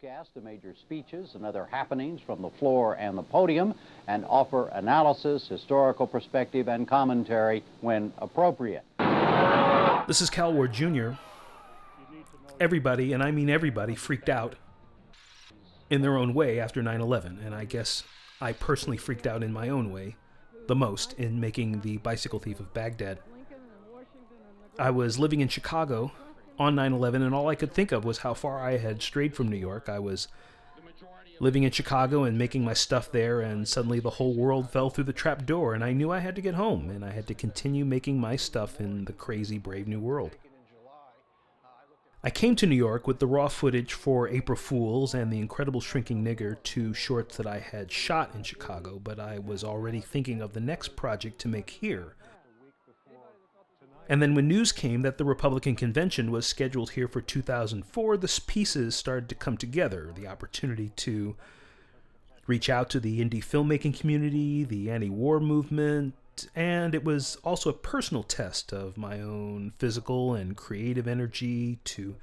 broadcast the major speeches and other happenings from the floor and the podium and offer analysis, historical perspective, and commentary when appropriate. This is Cal Ward Jr. Everybody, and I mean everybody, freaked out in their own way after 9/11, and I guess I personally freaked out in my own way the most in making The Bicycle Thief of Baghdad. I was living in Chicago on 9/11, and all I could think of was how far I had strayed from New York. I was living in Chicago and making my stuff there, and suddenly the whole world fell through the trap door, and I knew I had to get home, and I had to continue making my stuff in the crazy, brave new world. I came to New York with the raw footage for April Fools and The Incredible Shrinking Nigger, two shorts that I had shot in Chicago, but I was already thinking of the next project to make here. And then when news came that the Republican convention was scheduled here for 2004, the pieces started to come together. The opportunity to reach out to the indie filmmaking community, the anti-war movement, and it was also a personal test of my own physical and creative energy to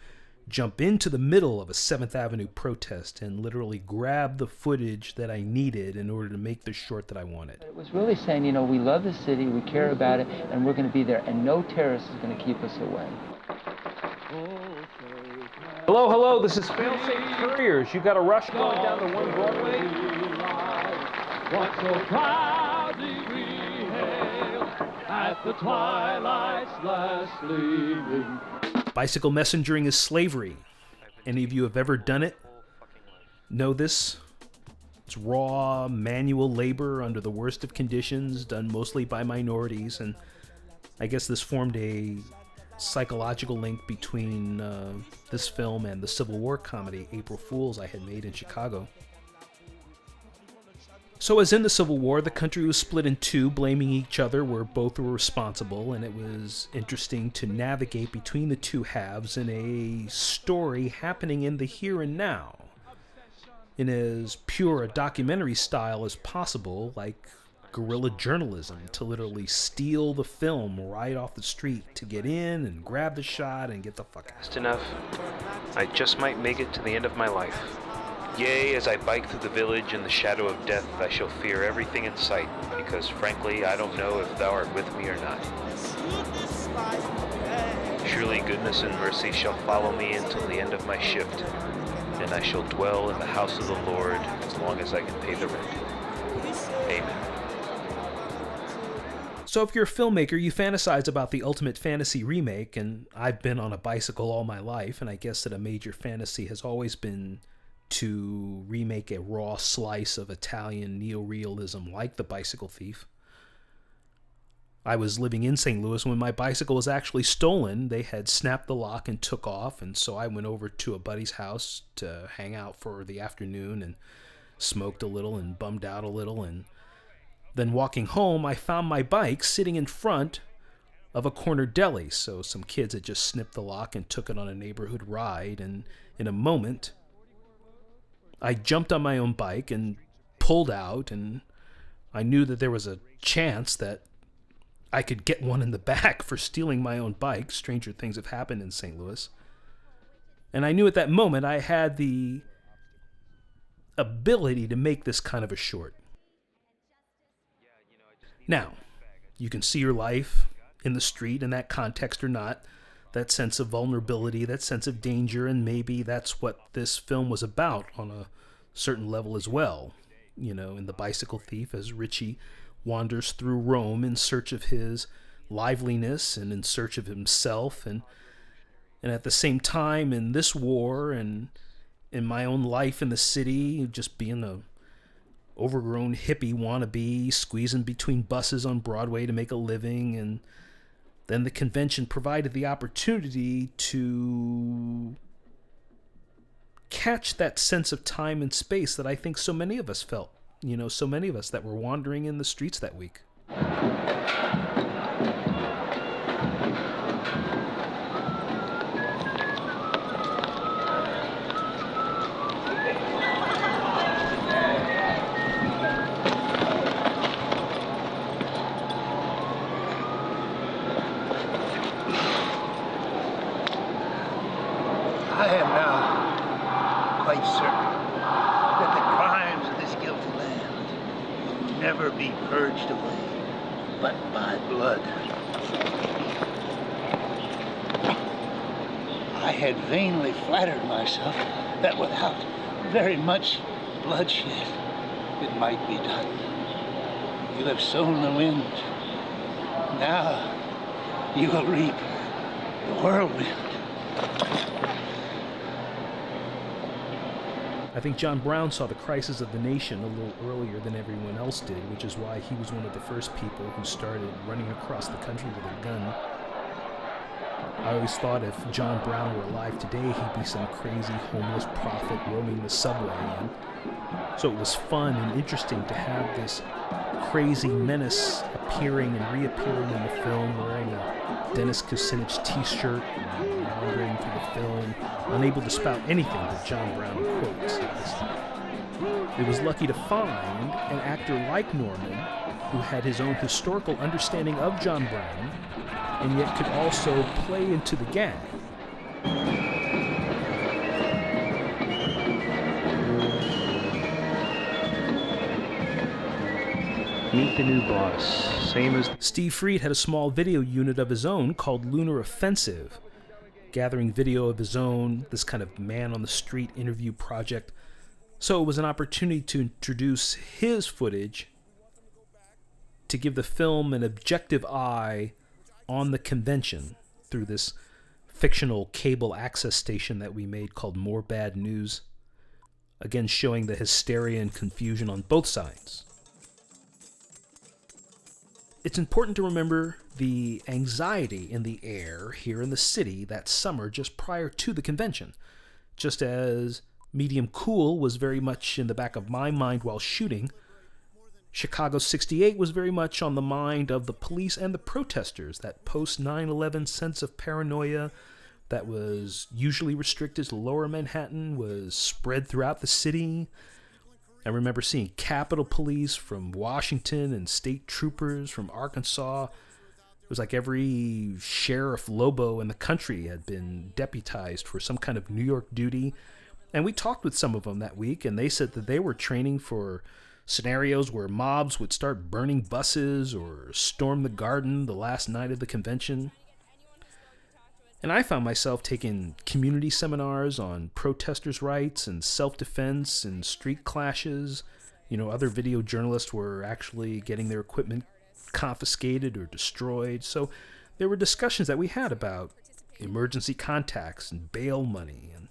jump into the middle of a 7th Avenue protest and literally grab the footage that I needed in order to make the short that I wanted. It was really saying, you know, we love the city, we care about it, and we're going to be there, and no terrorist is going to keep us away. Hello, hello, this is Failsafe Couriers. You got a rush going down to 1 Broadway? What so proudly we hail at the twilight's last gleaming. Bicycle messengering is slavery. Any of you have ever done it? Know this? It's raw, manual labor under the worst of conditions, done mostly by minorities, and I guess this formed a psychological link between this film and the Civil War comedy April Fools I had made in Chicago. So as in the Civil War, the country was split in two, blaming each other where both were responsible, and it was interesting to navigate between the two halves in a story happening in the here and now, in as pure a documentary style as possible, like guerrilla journalism, to literally steal the film right off the street, to get in and grab the shot and get the fuck out. Just enough. I just might make it to the end of my life. Yea, as I bike through the village in the shadow of death, I shall fear everything in sight, because frankly, I don't know if thou art with me or not. Surely goodness and mercy shall follow me until the end of my shift, and I shall dwell in the house of the Lord as long as I can pay the rent. Amen. So if you're a filmmaker, you fantasize about the ultimate fantasy remake, and I've been on a bicycle all my life, and I guess that a major fantasy has always been to remake a raw slice of Italian neorealism like The Bicycle Thief. I was living in St. Louis when my bicycle was actually stolen. They had snapped the lock and took off, and so I went over to a buddy's house to hang out for the afternoon and smoked a little and bummed out a little, and then walking home, I found my bike sitting in front of a corner deli. So some kids had just snipped the lock and took it on a neighborhood ride, and in a moment, I jumped on my own bike and pulled out, and I knew that there was a chance that I could get one in the back for stealing my own bike. Stranger things have happened in St. Louis. And I knew at that moment I had the ability to make this kind of a short. Now, you can see your life in the street in that context or not, that sense of vulnerability, that sense of danger, and maybe that's what this film was about on a certain level as well. You know, in The Bicycle Thief, as Richie wanders through Rome in search of his liveliness and in search of himself, and at the same time in this war and in my own life in the city, just being a overgrown hippie wannabe, squeezing between buses on Broadway to make a living, and then the convention provided the opportunity to catch that sense of time and space that I think so many of us felt. You know, so many of us that were wandering in the streets that week. I am now quite certain that the crimes of this guilty land will never be purged away, but by blood. I had vainly flattered myself that without very much bloodshed, it might be done. You have sown the wind. Now you will reap the whirlwind. I think John Brown saw the crisis of the nation a little earlier than everyone else did, which is why he was one of the first people who started running across the country with a gun. I always thought if John Brown were alive today, he'd be some crazy homeless prophet roaming the subway. And so it was fun and interesting to have this crazy menace appearing and reappearing in the film, wearing a Dennis Kucinich t-shirt and wandering through the film, unable to spout anything but John Brown quotes. It was lucky to find an actor like Norman who had his own historical understanding of John Brown and yet could also play into the gag. Meet the new boss. Same as... Steve Freed had a small video unit of his own called Lunar Offensive, gathering video of his own, this kind of man-on-the-street interview project. So it was an opportunity to introduce his footage to give the film an objective eye on the convention through this fictional cable access station that we made called More Bad News, again showing the hysteria and confusion on both sides. It's important to remember the anxiety in the air here in the city that summer just prior to the convention, just as Medium Cool was very much in the back of my mind while shooting. Chicago 68 was very much on the mind of the police and the protesters, that post-9/11 sense of paranoia that was usually restricted to lower Manhattan was spread throughout the city. I remember seeing Capitol Police from Washington and state troopers from Arkansas. It was like every Sheriff Lobo in the country had been deputized for some kind of New York duty. And we talked with some of them that week, and they said that they were training for scenarios where mobs would start burning buses or storm the garden the last night of the convention. And I found myself taking community seminars on protesters' rights and self-defense and street clashes. You know, other video journalists were actually getting their equipment confiscated or destroyed. So there were discussions that we had about emergency contacts and bail money, and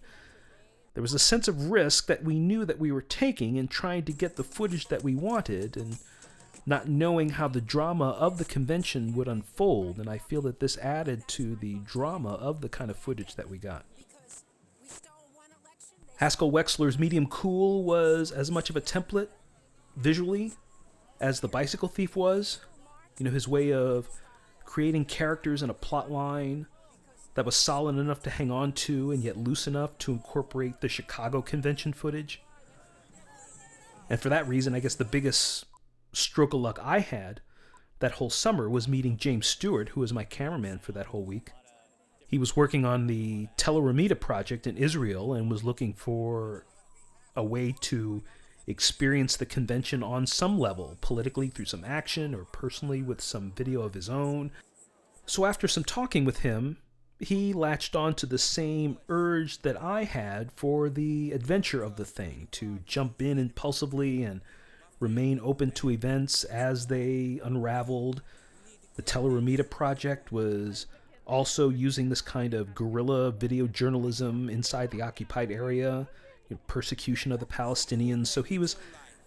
there was a sense of risk that we knew that we were taking in trying to get the footage that we wanted and not knowing how the drama of the convention would unfold, and I feel that this added to the drama of the kind of footage that we got. Haskell Wexler's Medium Cool was as much of a template visually as The Bicycle Thief was. You know, his way of creating characters and a plot line that was solid enough to hang on to and yet loose enough to incorporate the Chicago convention footage. And for that reason, I guess the biggest stroke of luck I had that whole summer was meeting James Stewart, who was my cameraman for that whole week. He was working on the Tel Ramita project in Israel and was looking for a way to experience the convention on some level, politically through some action or personally with some video of his own. So after some talking with him, he latched on to the same urge that I had for the adventure of the thing, to jump in impulsively and remain open to events as they unraveled. The Tel Ramita project was also using this kind of guerrilla video journalism inside the occupied area, persecution of the Palestinians. So he was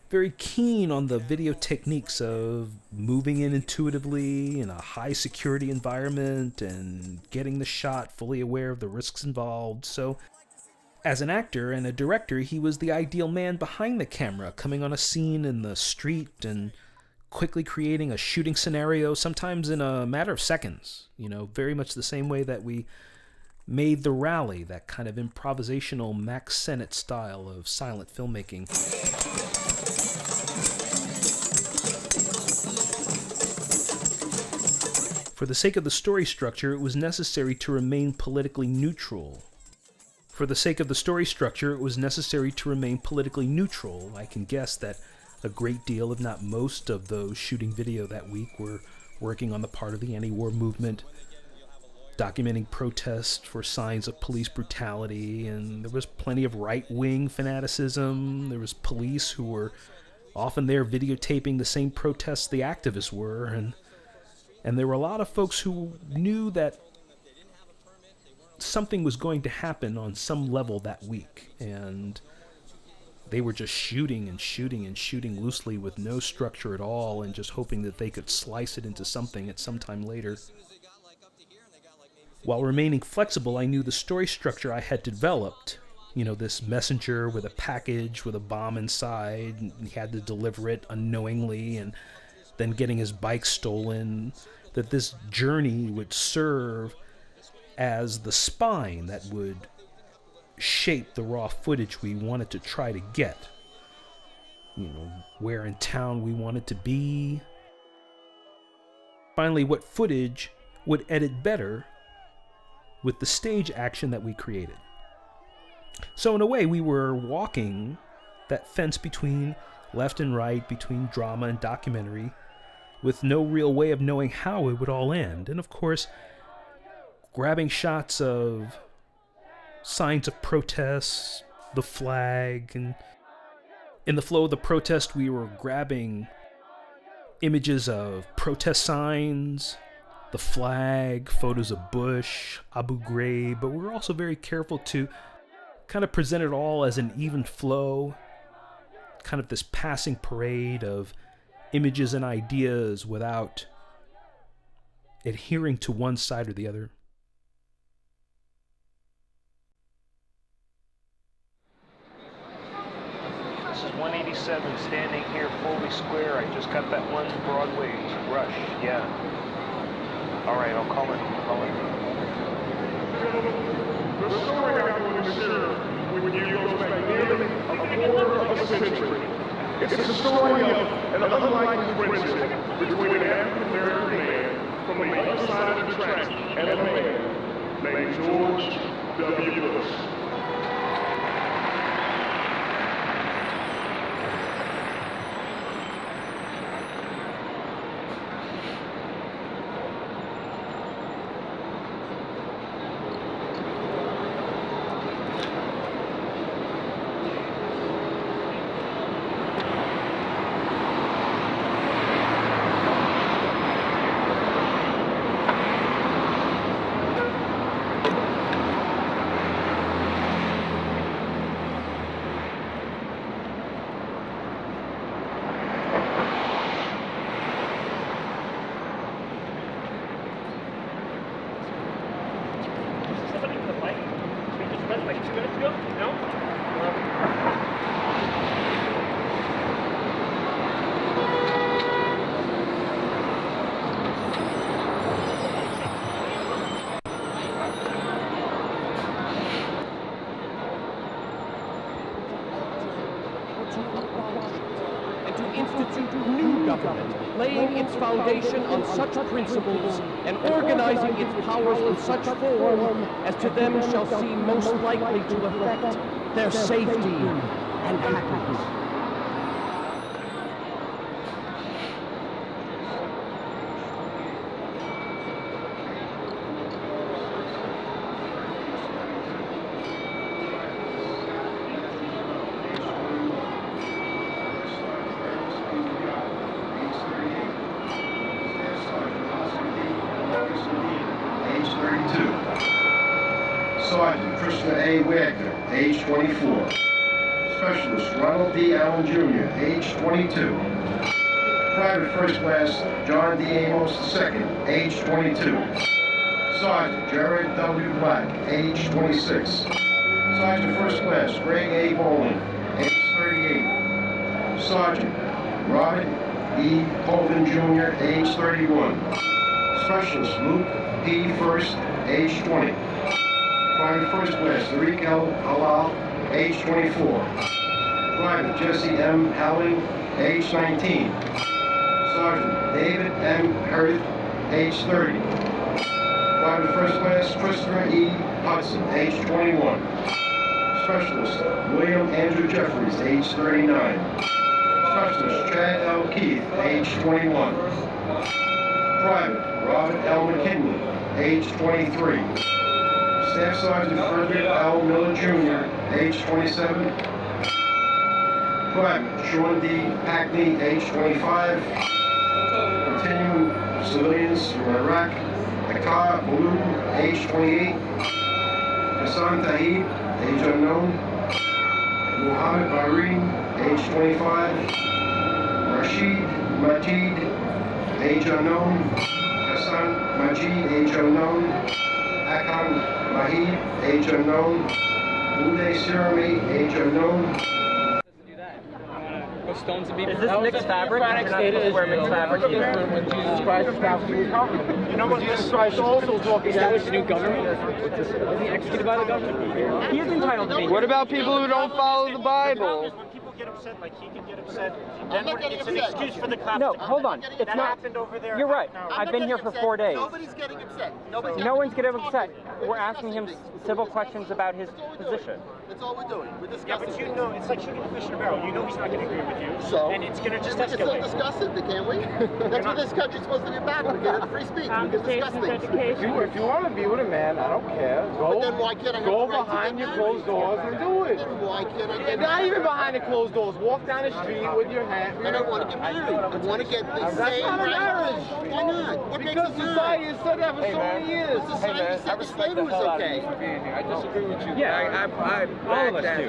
very keen on the video techniques of moving in intuitively in a high security environment and getting the shot fully aware of the risks involved. So as an actor and a director, he was the ideal man behind the camera, coming on a scene in the street and quickly creating a shooting scenario, sometimes in a matter of seconds, very much the same way that we made The Rally, that kind of improvisational Max Sennett style of silent filmmaking. For the sake of the story structure, it was necessary to remain politically neutral. For the sake of the story structure, it was necessary to remain politically neutral. I can guess that a great deal, if not most, of those shooting video that week were working on the part of the anti-war movement, documenting protests for signs of police brutality, and there was plenty of right-wing fanaticism. There was police who were often there videotaping the same protests the activists were, and there were a lot of folks who knew that something was going to happen on some level that week, and they were just shooting and shooting and shooting loosely with no structure at all, and just hoping that they could slice it into something at some time later. While remaining flexible, I knew the story structure I had developed. You know, this messenger with a package with a bomb inside, and he had to deliver it unknowingly, and then getting his bike stolen, that this journey would serve as the spine that would shape the raw footage we wanted to try to get. You know, where in town we wanted to be. Finally, what footage would edit better with the stage action that we created. So in a way, we were walking that fence between left and right, between drama and documentary, with no real way of knowing how it would all end. And of course, grabbing shots of signs of protests, the flag, and in the flow of the protest, we were grabbing images of protest signs, the flag, photos of Bush, Abu Ghraib, but we were also very careful to kind of present it all as an even flow, kind of this passing parade of images and ideas without adhering to one side or the other. This is 187 standing here fully square. I just got that one Broadway rush. Yeah. All right, I'll call it. The story I'm going to share with you goes back nearly a quarter of a century. It's the story of an unlikely friendship between an African-American man from the other side of the tracks and a man named George W. Bush. And to institute new government, laying its foundation on such principles and organizing its powers in such form as to them shall seem most likely to affect their safety and happiness. Sergeant Christopher A. Wagner, age 24. Specialist Ronald D. Allen Jr., age 22. Private First Class John D. Amos II, age 22. Sergeant Jared W. Black, age 26. Sergeant First Class Greg A. Bowling, age 38. Sergeant Robert E. Colvin Jr., age 31. Specialist Luke P. First, age 20. Private First Class Tariq L. Halal, age 24. Private Jesse M. Howling, age 19. Sergeant David M. Hurth, age 30. Private First Class Christopher E. Hudson, age 21. Specialist William Andrew Jeffries, age 39. Specialist Chad L. Keith, age 21. Private Robert L. McKinley, age 23. Staff Sergeant Frederick L. Miller Jr., age 27. Private Sean D. Hackney, age 25. Continuing civilians from Iraq, Akar Baloo, age 28. Hassan Tahib, age unknown. Muhammad Bahrain, age 25. Rashid Majid, age unknown. Hassan Majid, age unknown. Akam Mahid, age unknown. Uday Sirami, age unknown. Is this mixed fabric? You're not supposed to wear mixed fabric either. Jesus Christ established a new government. You know what Jesus Christ also talking about? Established a new government? Was he executed by the government? He is entitled to be. What about people who don't follow the Bible? When people get upset, like he can get upset, then it's an excuse for the cops. No, to come hold in. on. It's that not. happened over there. You're right. No. I've been here for 4 days. Nobody's getting upset. No one's getting upset. We're asking him civil questions about his position. That's all we're doing. We're Yeah, discussing. but you know, it's like shooting a fish in a barrel. You know he's not going to agree with you. So? And it's going to just We can still escalate. discuss it, can't we? That's what this country's supposed to be about. We get free speech. We can discuss things. If you want to be with a man, I don't care. But then why can't I have Go the right to behind get your married? closed doors and do it. Then why can't I get Not married? even behind the closed doors. Walk down the street with your hat. I don't want to get married. I want to get the That's same not a rights. marriage. Why not? What makes Because it marriage? society has said that for so many years. Society said that slavery was okay. I disagree with you. Yeah, I back that.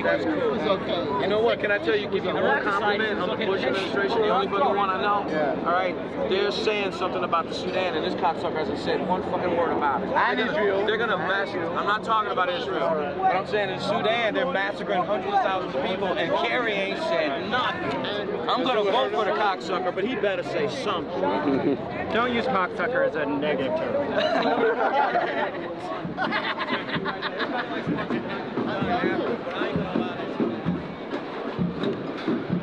That's cool. Was okay. You know what? Can I tell you, give you one compliment on the Bush administration? The only fucking one I know. All right, they're saying something about the Sudan, and this cocksucker hasn't said one fucking word about it. And Israel. They're gonna massacre. I'm not talking about Israel, but I'm saying in Sudan they're massacring hundreds of thousands of people, and Kerry ain't said nothing. I'm gonna vote for the cocksucker, but he better say something. Don't use cocksucker as a negative term.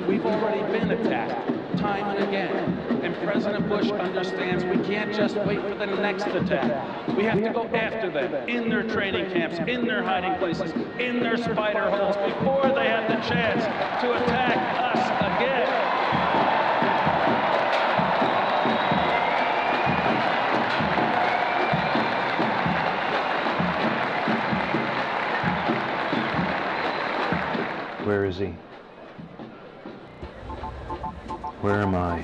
We've already been attacked, time and again. And President Bush understands we can't just wait for the next attack. We have to go after them, in their training camps, in their hiding places, in their spider holes, before they have the chance to attack us again. Where is he? Where am I?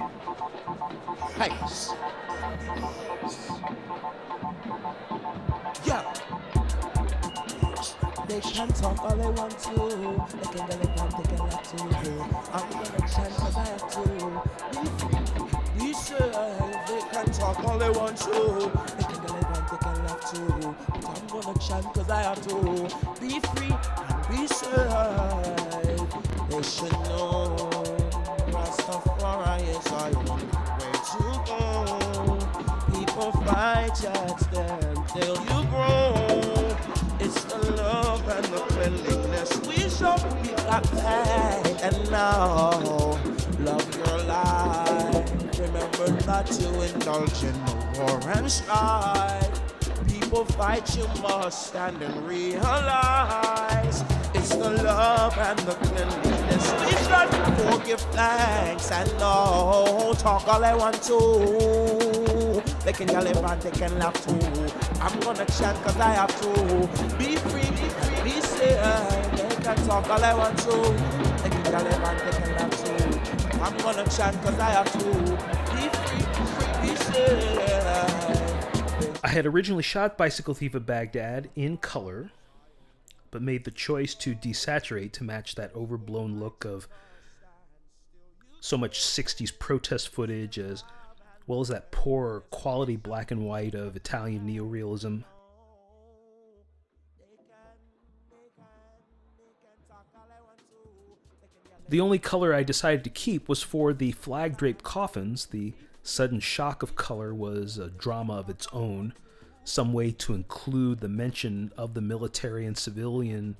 Heights. Yeah. They can talk all they want to. They can get it on, they can have to. I'm gonna chant cause I have to. Be sure they can talk all they want to. They can get it on, they can have to. But I'm gonna chant cause I have to. Be free and be saved. They should know Rastafari is our only way to go. People fight, judge them till you grow. It's the love and the cleanliness we show. We got paid and now love your life. Remember not to indulge in the war and strife. People fight, you must stand and realize it's the love and the cleanliness we should forgive thanks and no talk all I want to. They can yell and they can laugh too. I'm gonna chant cause I have to. Be free, be safe. They can talk all I want to. They can yell and they can laugh too. I'm gonna chant cause I have to. Be free, be safe. I had originally shot Bicycle Thief of Baghdad in color, but made the choice to desaturate to match that overblown look of so much 60s protest footage, as well as that poor quality black and white of Italian neorealism. The only color I decided to keep was for the flag-draped coffins. The sudden shock of color was a drama of its own, some way to include the mention of the military and civilian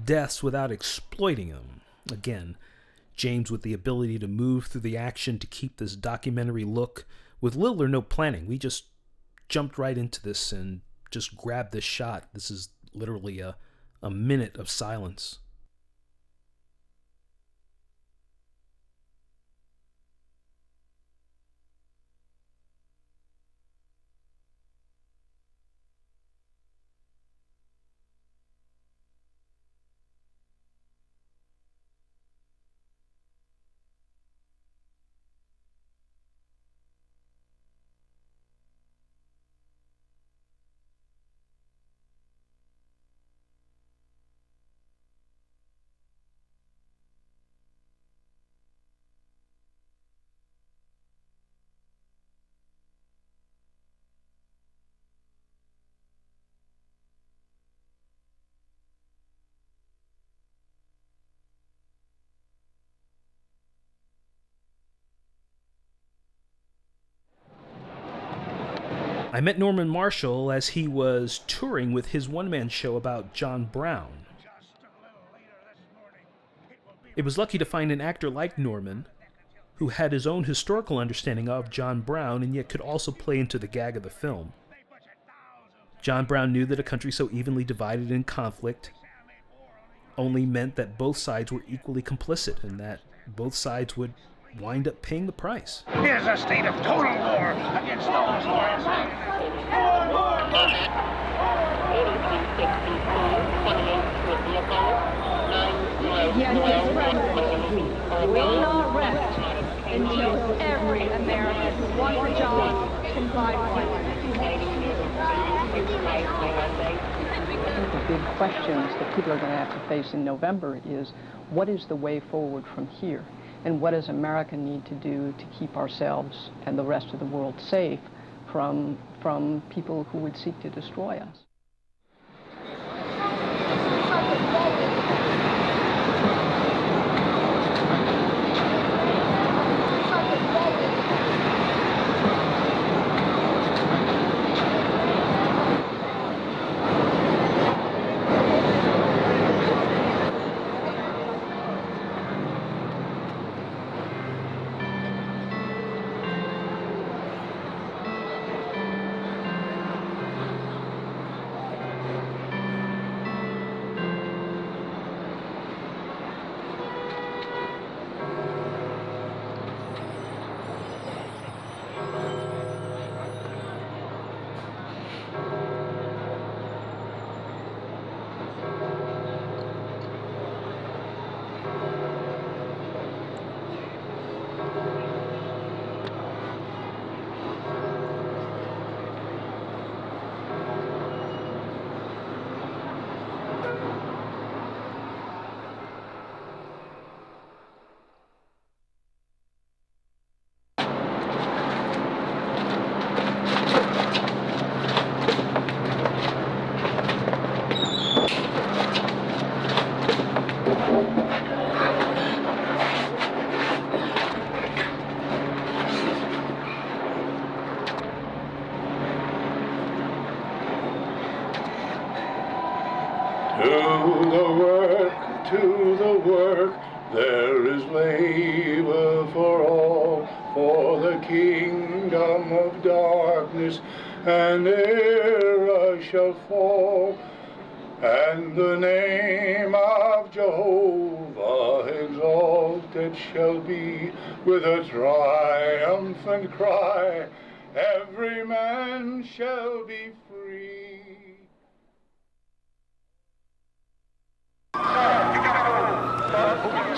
deaths without exploiting them. Again, James with the ability to move through the action to keep this documentary look with little or no planning. We just jumped right into this and just grabbed this shot. This is literally a minute of silence. I met Norman Marshall as he was touring with his one-man show about John Brown. It was lucky to find an actor like Norman, who had his own historical understanding of John Brown and yet could also play into the gag of the film. John Brown knew that a country so evenly divided in conflict only meant that both sides were equally complicit and that both sides would wind up paying the price. Here's a state of total war against those who are enslaved. We will not rest until every American who wants a job can find one. I think the big questions that people are going to have to face in November is, what is the way forward from here? And what does America need to do to keep ourselves and the rest of the world safe from people who would seek to destroy us? To the work, there is labor for all, for the kingdom of darkness and error shall fall, and the name of Jehovah exalted shall be with a triumphant cry, every man shall be free.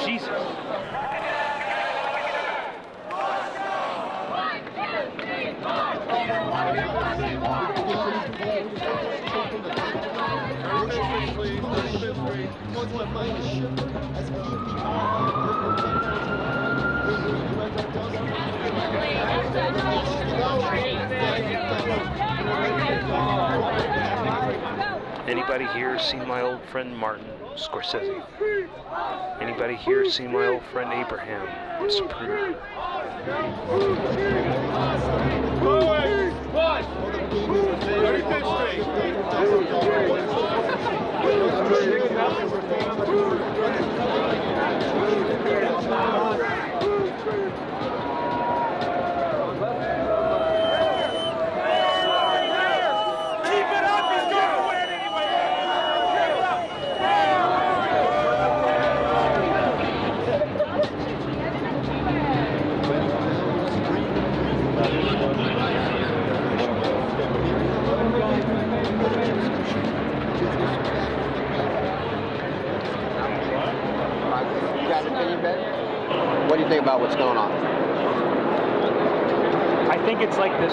Jesus. Anybody here seen my old friend Martin Scorsese? Anybody here seen my old friend Abraham Zapruder? about what's going on? I think it's like this,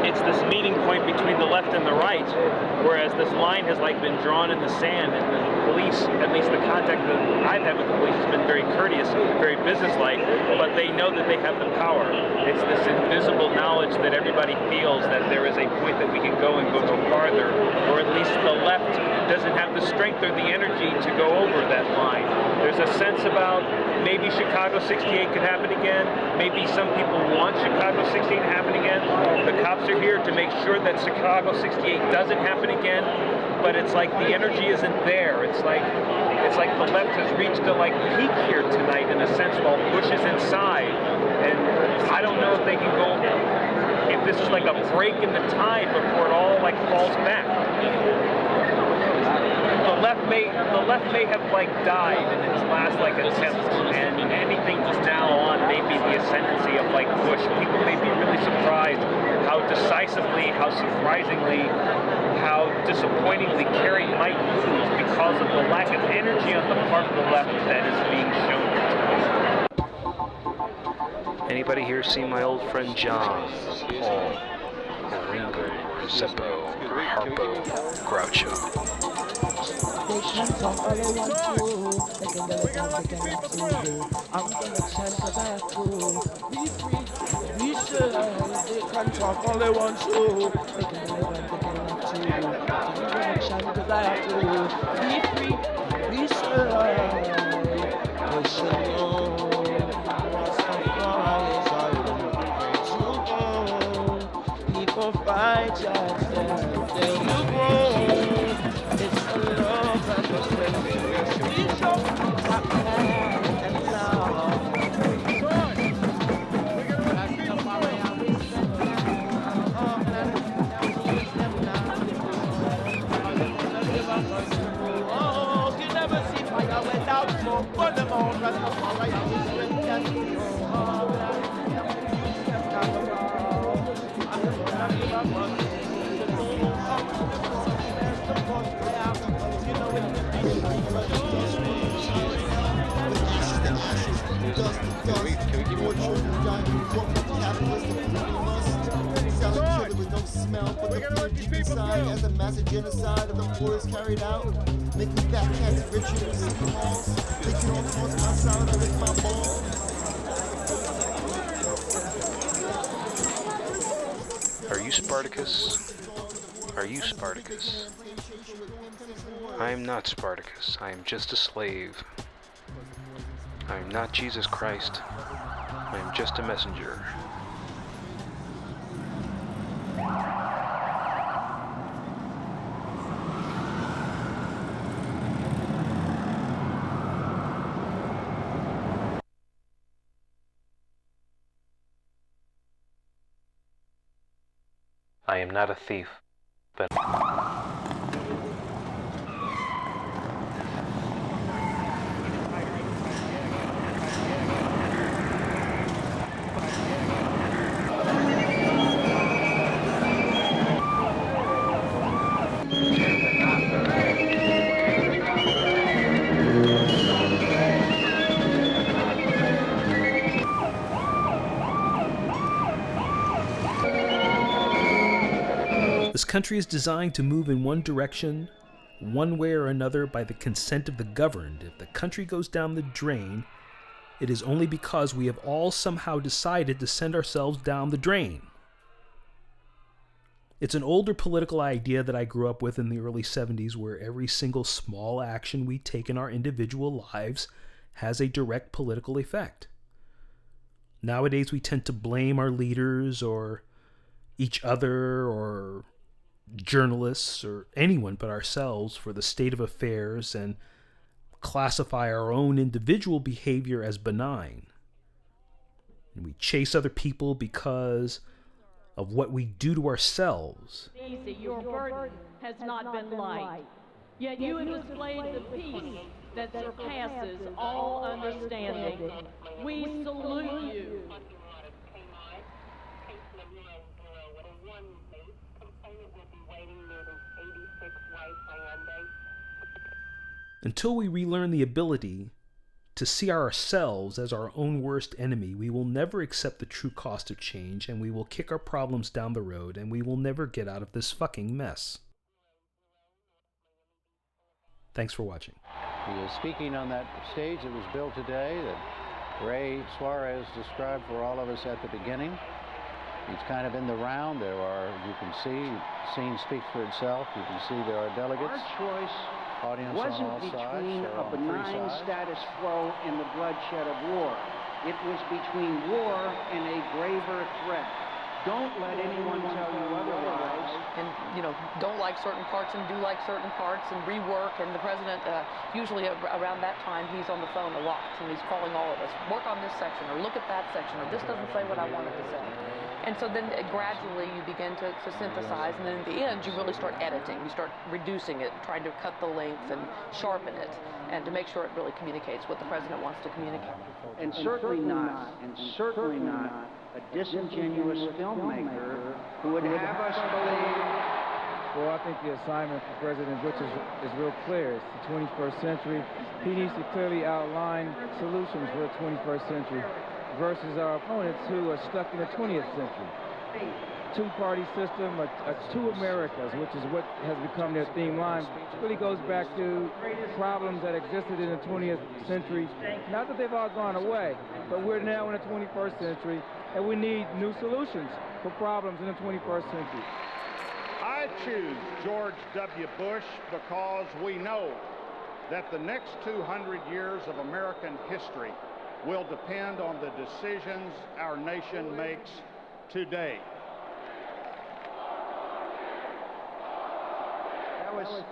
it's this meeting point between the left and the right, whereas this line has like been drawn in the sand, and the police, at least the contact that I've had with the police, has been very courteous, very businesslike, but they know that they have the power. It's this invisible knowledge that everybody feels that there is a point that we can go and go no farther, or at least the left doesn't have the strength or the energy to go over that line. There's a sense about maybe Chicago 68 could happen again. Maybe some people want Chicago 68 to happen again. The cops are here to make sure that Chicago 68 doesn't happen again, but it's like the energy isn't there. It's like the left has reached a peak here tonight in a sense, while Bush is inside. And I don't know if they can go, if this is like a break in the tide before it all falls back. The left may have died in its last attempt, and anything from now on may be the ascendancy of Bush. People may be really surprised how decisively, how surprisingly, how disappointingly Kerry might lose because of the lack of energy on the part of the left that is being shown tonight. Anybody here see my old friend John, Paul, or Ringo, or Zeppo, or Harpo, Groucho? They can talk all they want to. They can go down, they can have to. I'm gonna chant cause I have to. Be free, be sure. They can talk all they want to. They can go down, they can have to. I'm gonna chant cause I have to. Be free, be sure. They should know Rastafari is all to go. People fight just till you grow. It's the love and the friendliness we show that man and love. Oh, you never see fire without smoke. Burn them out, Rastafari, I will sweat and Can we keep more children dying from corporate capitalism than we must? Selling children with no smell, but the fear deep inside as a massive genocide of the poor is carried out. Making fat cats richer in city halls. Taking all sorts outside to lick my balls. Are you Spartacus? Are you Spartacus? I am not Spartacus. I am just a slave. I am not Jesus Christ. I am just a messenger. I am not a thief, but This country is designed to move in one direction, one way or another, by the consent of the governed. If the country goes down the drain, it is only because we have all somehow decided to send ourselves down the drain. It's an older political idea that I grew up with in the early 70s, where every single small action we take in our individual lives has a direct political effect. Nowadays, we tend to blame our leaders or each other or journalists or anyone but ourselves for the state of affairs and classify our own individual behavior as benign. And we chase other people because of what we do to ourselves. Easy, your burden has not been light, yet you have displayed the peace that surpasses all understanding. We salute you. Until we relearn the ability to see ourselves as our own worst enemy, we will never accept the true cost of change, and we will kick our problems down the road, and we will never get out of this fucking mess. Thanks for watching. He is speaking on that stage that was built today that Ray Suarez described for all of us at the beginning. He's kind of in the round. There are, you can see, the scene speaks for itself. You can see there are delegates. Our choice audience wasn't on all between sides, a benign status quo and the bloodshed of war. It was between war and a graver threat. Don't let anyone tell you otherwise. And, don't like certain parts and do like certain parts and rework. And the president, usually around that time, he's on the phone a lot and he's calling all of us. Work on this section or look at that section or this doesn't say what I wanted to say. And so then gradually you begin to synthesize, and then in the end you really start editing. You start reducing it, trying to cut the length and sharpen it, and to make sure it really communicates what the president wants to communicate. And certainly not a disingenuous filmmaker who would have us believe. Well, I think the assignment for President Bush is real clear. It's the 21st century. He needs to clearly outline solutions for the 21st century versus our opponents who are stuck in the 20th century. Two-party system, two Americas, which is what has become their theme line, really goes back to problems that existed in the 20th century. Not that they've all gone away, but we're now in the 21st century, and we need new solutions for problems in the 21st century. I choose George W. Bush because we know that the next 200 years of American history will depend on the decisions our nation makes today. That was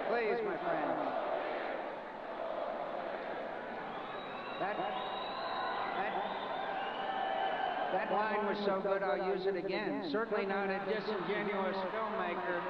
Please, my friend. That line was so good I'll use it again. Certainly not a disingenuous filmmaker